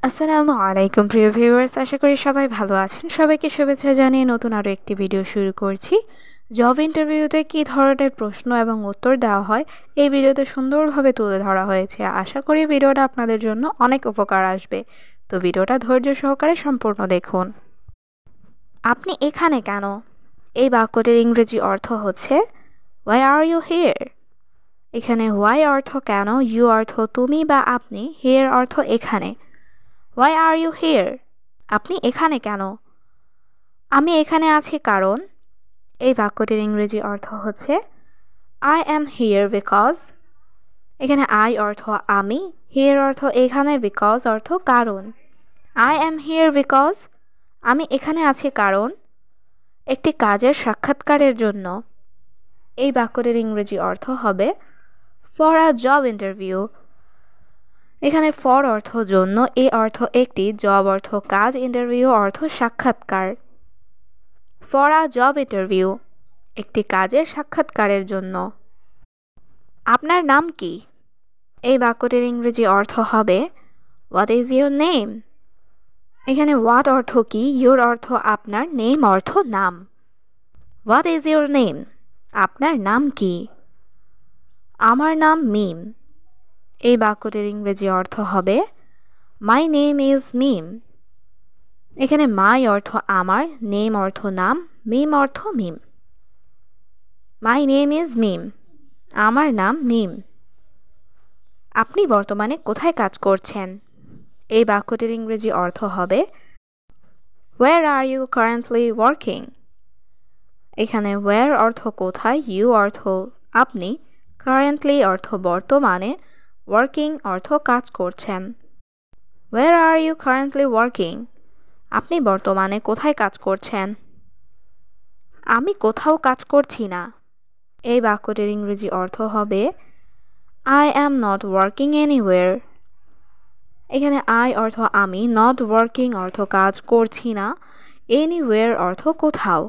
আসসালামু আলাইকুম প্রিয় ভিউয়ার্স, আশা করি সবাই ভালো আছেন। সবাইকে শুভেচ্ছা জানিয়ে নতুন আরও একটি ভিডিও শুরু করছি। জব ইন্টারভিউতে কী ধরনের প্রশ্ন এবং উত্তর দেওয়া হয় এই ভিডিওতে সুন্দরভাবে তুলে ধরা হয়েছে। আশা করি ভিডিওটা আপনাদের জন্য অনেক উপকার আসবে। তো ভিডিওটা ধৈর্য সহকারে সম্পূর্ণ দেখুন। আপনি এখানে কেন? এই বাক্যটির ইংরেজি অর্থ হচ্ছে হোয়াই আর ইউ হিয়ার। এখানে হোয়াই অর্থ কেন, ইউ অর্থ তুমি বা আপনি, হিয়ার অর্থ এখানে। Why are you here? আপনি এখানে কেন? আমি এখানে আছি কারণ। এই বাক্যটির ইংরেজি অর্থ হচ্ছে আই অ্যাম হিয়ার বিকজ। এখানে আই অর্থ আমি, হিয়ার অর্থ এখানে, বিকজ অর্থ কারণ। আই অ্যাম হিয়ার বিকজ, আমি এখানে আছি কারণ একটি কাজের সাক্ষাৎকারের জন্য। এই বাক্যটির ইংরেজি অর্থ হবে ফর আ জব ইন্টারভিউ। এখানে ফর অর্থ জন্য, এ অর্থ একটি, জব অর্থ কাজ, ইন্টারভিউ অর্থ সাক্ষাৎকার। ফর আ জব ইন্টারভিউ, একটি কাজের সাক্ষাৎকারের জন্য। আপনার নাম কি? এই বাক্যটির ইংরেজি অর্থ হবে হোয়াট ইজ ইউর নেম। এখানে হোয়াট অর্থ কি, ইউর অর্থ আপনার, নেম অর্থ নাম। What is your name? আপনার নাম কি? আমার নাম মিম। এই বাক্যটির ইংরেজি অর্থ হবে মাই নেম ইজ মিম। এখানে মাই অর্থ আমার, নেম অর্থ নাম, মিম অর্থ মিম। মাই নেম ইজ মিম, আমার নাম মিম। আপনি বর্তমানে কোথায় কাজ করছেন? এই বাক্যটির ইংরেজি অর্থ হবে where are you currently working. এখানে ওয়্যার অর্থ কোথায়, ইউ অর্থ আপনি, কারেন্টলি অর্থ বর্তমানে, ওয়ার্কিং অর্থ কাজ করছেন। Where are you currently working? আপনি বর্তমানে কোথায় কাজ করছেন? আমি কোথাও কাজ করছি না। এই বাক্যটির ইংরেজি অর্থ হবে I am not working anywhere. এখানে আই অর্থ আমি, নট ওয়ার্কিং অর্থ কাজ করছি না, এনিওয়্যার অর্থ কোথাও।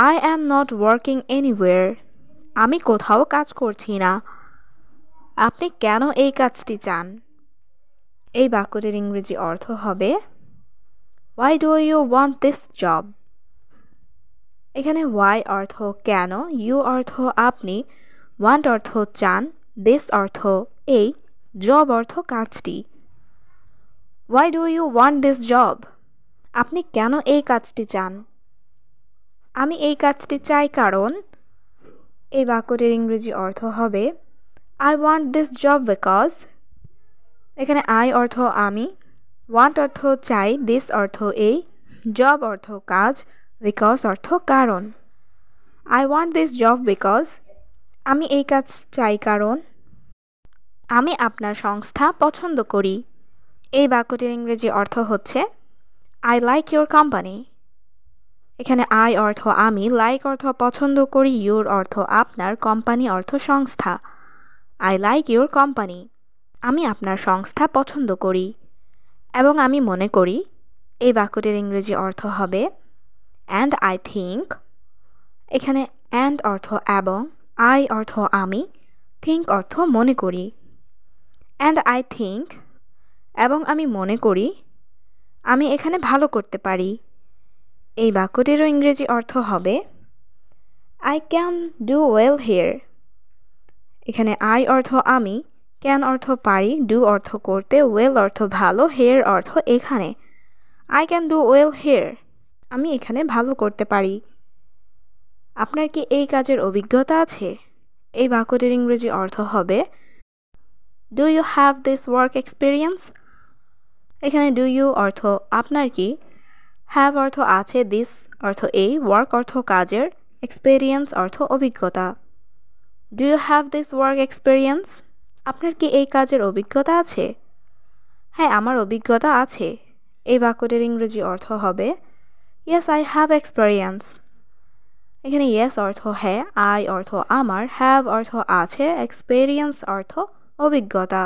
I am not working anywhere, আমি কোথাও কাজ করছি না। আপনি কেন এই কাজটি চান? এই বাক্যটির ইংরেজি অর্থ হবে why do you want this job? এখানে হোয়াই অর্থ কেন, ইউ অর্থ আপনি, ওয়ান্ট অর্থ চান, দিস অর্থ এই, জব অর্থ কাজটি। Why do you want this job? আপনি কেন এই কাজটি চান? আমি এই কাজটি চাই কারণ। এই বাক্যটির ইংরেজি অর্থ হবে I want this job because. এখানে আই অর্থ আমি, ওয়ান্ট অর্থ চাই, দিস অর্থ এই, জব অর্থ কাজ, বিকজ অর্থ কারণ। I want this job because, আমি এই কাজ চাই কারণ। আমি আপনার সংস্থা পছন্দ করি। এই বাক্যটির ইংরেজি অর্থ হচ্ছে আই লাইক ইউর কোম্পানি। এখানে আই অর্থ আমি, লাইক অর্থ পছন্দ করি, ইউর অর্থ আপনার, কোম্পানি অর্থ সংস্থা। আই লাইক ইউর কোম্পানি, আমি আপনার সংস্থা পছন্দ করি এবং আমি মনে করি। এই বাক্যটির ইংরেজি অর্থ হবে অ্যান্ড আই থিঙ্ক। এখানে অ্যান্ড অর্থ এবং, আই অর্থ আমি, থিঙ্ক অর্থ মনে করি। অ্যান্ড আই থিঙ্ক, এবং আমি মনে করি আমি এখানে ভালো করতে পারি। এই বাক্যটিরও ইংরেজি অর্থ হবে I can do well here. এখানে আই অর্থ আমি, ক্যান অর্থ পারি, ডু অর্থ করতে, ওয়েল অর্থ ভালো, হেয়ার অর্থ এখানে। I can do well here, আমি এখানে ভালো করতে পারি। আপনার কি এই কাজের অভিজ্ঞতা আছে? এই বাক্যটির ইংরেজি অর্থ হবে do you have this work experience? এখানে ডু ইউ অর্থ আপনার কি, হ্যাভ অর্থ আছে, দিস অর্থ এই, ওয়ার্ক অর্থ কাজের, এক্সপিরিয়েন্স অর্থ অভিজ্ঞতা। Do you have this work experience? আপনার কি এই কাজের অভিজ্ঞতা আছে? হ্যাঁ, আমার অভিজ্ঞতা আছে। এই বাক্যটির ইংরেজি অর্থ হবে ইয়েস আই হ্যাভ এক্সপিরিয়েন্স। এখানে ইয়েস অর্থ হ্যাঁ, আই অর্থ আমার, হ্যাভ অর্থ আছে, এক্সপিরিয়েন্স অর্থ অভিজ্ঞতা।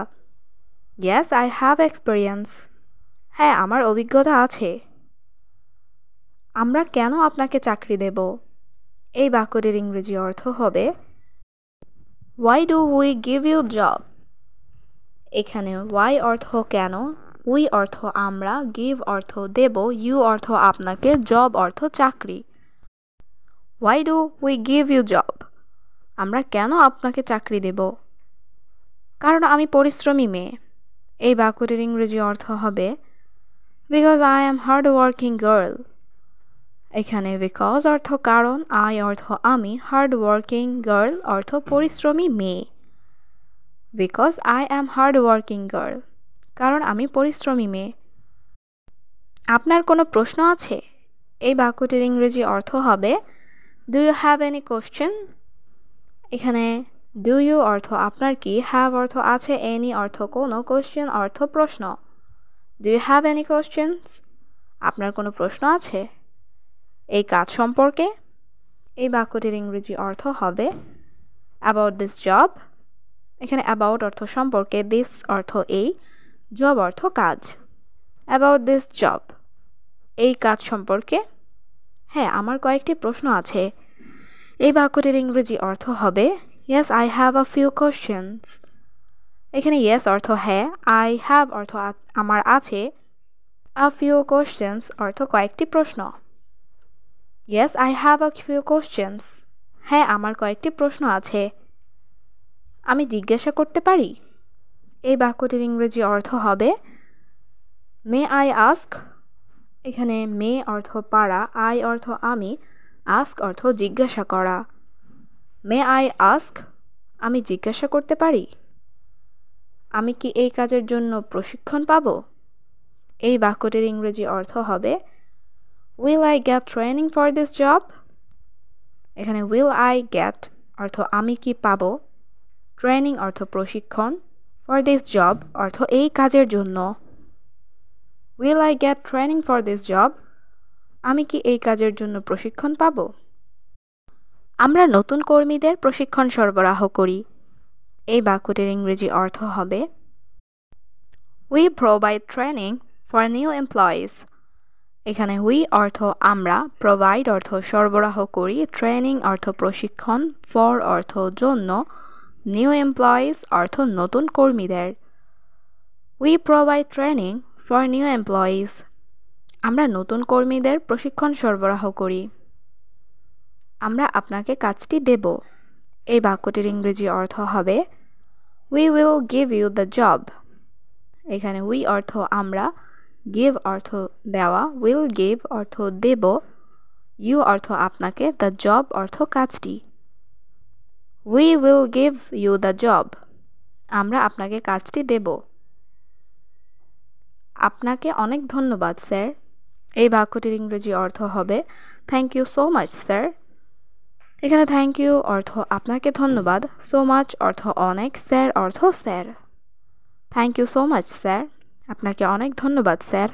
ইয়েস আই হ্যাভ এক্সপিরিয়েন্স, হ্যাঁ আমার অভিজ্ঞতা আছে। আমরা কেন আপনাকে চাকরি দেব? এই বাক্যটির ইংরেজি অর্থ হবে why do we give you job. এখানে ওয়াই অর্থ কেন, উই অর্থ আমরা, গিভ অর্থ দেব, ইউ অর্থ আপনাকে, জব অর্থ চাকরি। Why do we give you job? আমরা কেন আপনাকে চাকরি দেব? কারণ আমি পরিশ্রমী মেয়ে। এই বাক্যটির ইংরেজি অর্থ হবে Because I am hard working girl. এখানে because অর্থ কারণ, I অর্থ আমি, hard working girl অর্থ পরিশ্রমী মেয়ে। Because I am hard working girl. কারণ আমি পরিশ্রমী মেয়ে। আপনার কোনো প্রশ্ন আছে? এই বাক্যটির ইংরেজি অর্থ হবে Do you have any question? এখানে Do you অর্থ আপনার কি, have অর্থ আছে, any অর্থ কোনো, question অর্থ প্রশ্ন। Do you have any questions? আপনার কোনো প্রশ্ন আছে এই কাজ সম্পর্কে? এই বাক্যটির ইংরেজি অর্থ হবে About this job. এখানে about অর্থ সম্পর্কে, this অর্থ এই, job অর্থ কাজ। About this job. এই কাজ সম্পর্কে? হ্যাঁ, আমার কয়েকটি প্রশ্ন আছে। এই বাক্যটির ইংরেজি অর্থ হবে Yes, I have a few questions. এখানে yes অর্থ হ্যাঁ, I have অর্থ আমার আছে, a few questions অর্থ কয়েকটি প্রশ্ন। Yes, I have a few questions. হ্যাঁ, আমার কয়েকটি প্রশ্ন আছে। আমি জিজ্ঞাসা করতে পারি? এই বাক্যটির ইংরেজি অর্থ হবে May I ask? এখানে মে অর্থ পারা, I অর্থ আমি, ask অর্থ জিজ্ঞাসা করা। May I ask? আমি জিজ্ঞাসা করতে পারি? আমি কি এই কাজের জন্য প্রশিক্ষণ পাব? এই বাক্যটির ইংরেজি অর্থ হবে Will I get training for this job? এখানে will I get অর্থ আমি কি পাব, ট্রেনিং অর্থ প্রশিক্ষণ, for this job অর্থ এই কাজের জন্য। Will I get training for this job? আমি কি এই কাজের জন্য প্রশিক্ষণ পাব? আমরা নতুন কর্মীদের প্রশিক্ষণ সরবরাহ করি। এই বাক্যটির ইংরেজি অর্থ হবে We provide training for new employees. এখানে we অর্থ আমরা, provide অর্থ সরবরাহ করি, ট্রেনিং অর্থ প্রশিক্ষণ, for অর্থ জন্য, new employees অর্থ নতুন কর্মীদের। We provide training for new employees. আমরা নতুন কর্মীদের প্রশিক্ষণ সরবরাহ করি। আমরা আপনাকে কাজটি দেব। এই বাক্যটির ইংরেজি অর্থ হবে We will give you the job. এখানে we অর্থ আমরা, give অর্থ দেওয়া, will give অর্থ দেব, you অর্থ আপনাকে, the job অর্থ কাজটি। We will give you the job. আমরা আপনাকে কাজটি দেব। আপনাকে অনেক ধন্যবাদ স্যার। এই বাক্যটির ইংরেজি অর্থ হবে Thank you so much sir. এখানে থ্যাংক ইউ অর্থ আপনাকে ধন্যবাদ, সো মাচ অর্থ অনেক, স্যার অর্থ sir. Thank you so much sir. আপনাকে অনেক ধন্যবাদ স্যার।